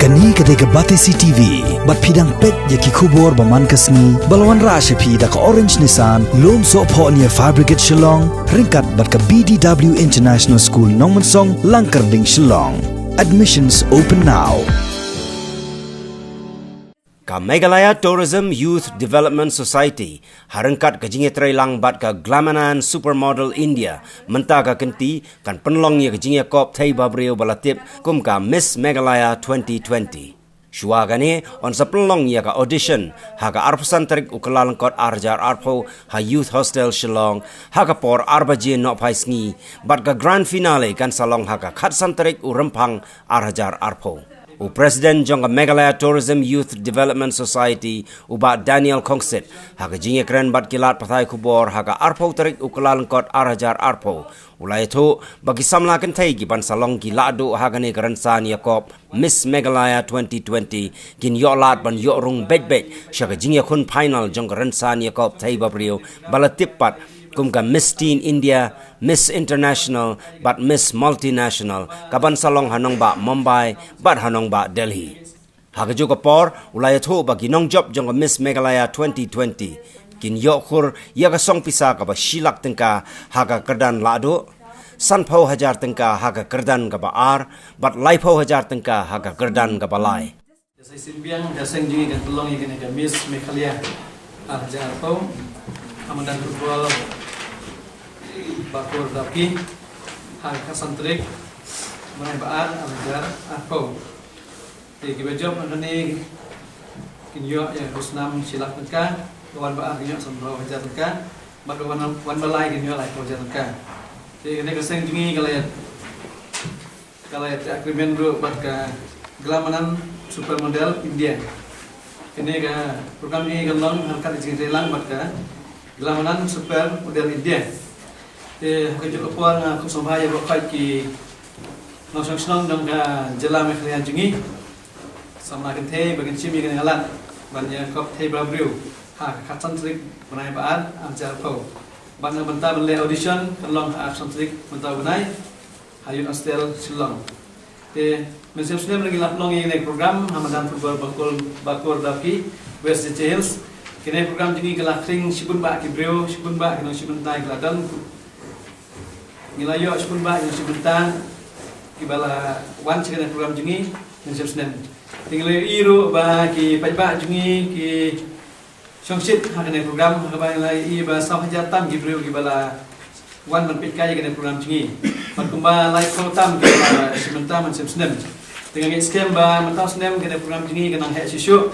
Kani ketika Batesi TV, bat pidang pet yaki kubur baman kasni, balawan rasha pi da ka Orange Nissan, lom so po niya Fabricate Shillong, ringkat bat ka BDW International School Nongmansong, Langkarding Shillong. Admissions open now. Ka Meghalaya Tourism Youth Development Society harengkat ka jinge trailang bat ka Glamanan Supermodel India menta ka kenti kan penlong ye ka jinge kop thai babreu balatip kum ka Miss Meghalaya 2020 shua gane on sa penlong ye ka audition ha ka arpasan tarik ukalang kot arjar arpo ha youth hostel Shillong ha ka por arbaje no pai sngi bat ka grand finale kan salong ha ka khatsan tarik urempang arjar arpo U President Jong Meghalaya Tourism Youth Development Society uba Daniel Kongsit haga jinge keren bat kilat pathai kubor haga arpo tarik ukalan kot arhajar arpo ulai thu bagi samla kan thai gi ban salong gi ladu haga ne keren san yakop Miss Meghalaya 2020 gin yo lat ban yo rung bet shaga jinge khun final jong keren san yakop thai babrio balatip pat kumka Miss Teen India, Miss International, but Miss Multinational, kaban salong hanong ba Mumbai, but hanong ba Delhi. Hagajo kapor, ulay to ba ginong job jong Miss Meghalaya 2020. Kin yokur, yaga song pisa ka ba shilak tengka haga kerdan lado, sanpau hajar tengka haga kerdan ka ba ar, but laipau hajar tengka haga kerdan ka ba lai. Saya simbiang daseng jingi kan pelong ikan ikan Miss Meghalaya hajar pau, amadan football Bakur Daki, Harga Santrik, Menai Baan, Alajar, Arpo. Di Gibajob, Andani, Kinyo, yang Rusnam, Silak Tengka, Wan Baan, Kinyo, Sambro, Hajar Tengka, Batu Wan Balai, Kinyo, Lai, Hajar Tengka. Di Negara Sengjungi, kalau agreement bro, buat ke Glamanan Supermodel India. Ini ke program ini gelong, harkat di Jelang, buat ke Glamanan Supermodel India. Kerja kepuan aku sambaya berkait ki nosong senang dengan Jela Meghalaya jungi sama kenthe bagian cimi dengan alat banyak kop thai babriu ha khatsan trik benai baan amjar pau bana benta bele audition kelong khatsan trik benta benai hayun hostel Shillong mesem snem lagi laplong ini program hamadan football bakur daki West Details kini program jungi kelakring sibun ba ki brio sibun ba kino sibun tai keladan Nilayo sepun bah yang sebentar kibala wan cikana program jungi yang sebesar tinggal iru bah ki pajak jungi ki songsit hakane program hakabang lai bah sahajatam gibriu kibala wan berpikai hakane program jungi berkembang lai kotam kibala sebentar yang sebesar dengan skema bah mentau senem hakane program jungi kenang hak sisu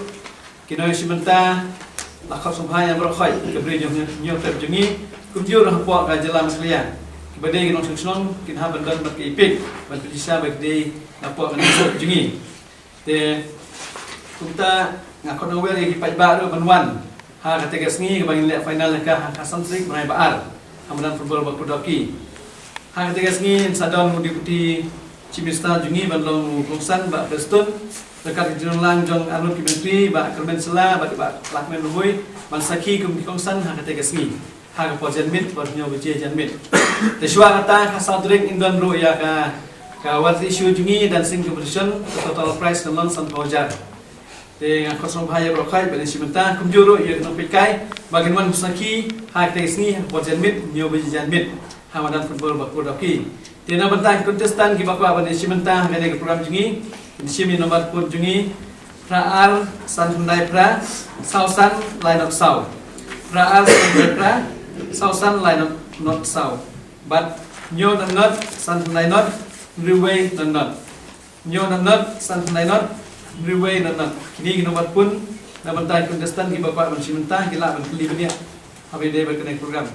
kino sebentar lakau sumhaya berkhoi gibriu nyok jungi kunjur hampuak kajelam sekalian Badai kita senang kita bandan bagi ipik, bantu bisa bagi dapat menuju jungi. Kita ngakon awal lagi pajak baru banwan. Kategori sengi bagi lihat final lekah Hasan Srik menai baar. Hamadan football baku doki. Kategori sengi sadon mudi Cimista jungi bandung Kongsan bak Preston. Dekat di Lang Jong Arnold Kimentri bak Kermen Sela bak Lakmen Luhui. Mansaki kum Kongsan kategori sengi. Harga pojan mit barunya biji jan mit. Tesuah kata kasal drink Indon bro ya ka what issue jungi dan sing competition total price dalam santo jar. Te ngakos bahaya brokai bagi simenta kumjuro ya no pikai bagaimana musaki hak tesni pojan mit nyo biji jan mit. Hamadan football baku doki. Te na bentang kontestan ki bakwa bagi simenta ngene program jungi. Di sini nomor pun jungi Praar San Hyundai Pra Sausan line of Sau. Praar San Hyundai Pra Sausan line not south, but nyo the not san not reway the not nyo the not san not reway the not kini nomor pun na bantai kontestan ki bapak mensimenta kila ban kali benia habis dia berkenai program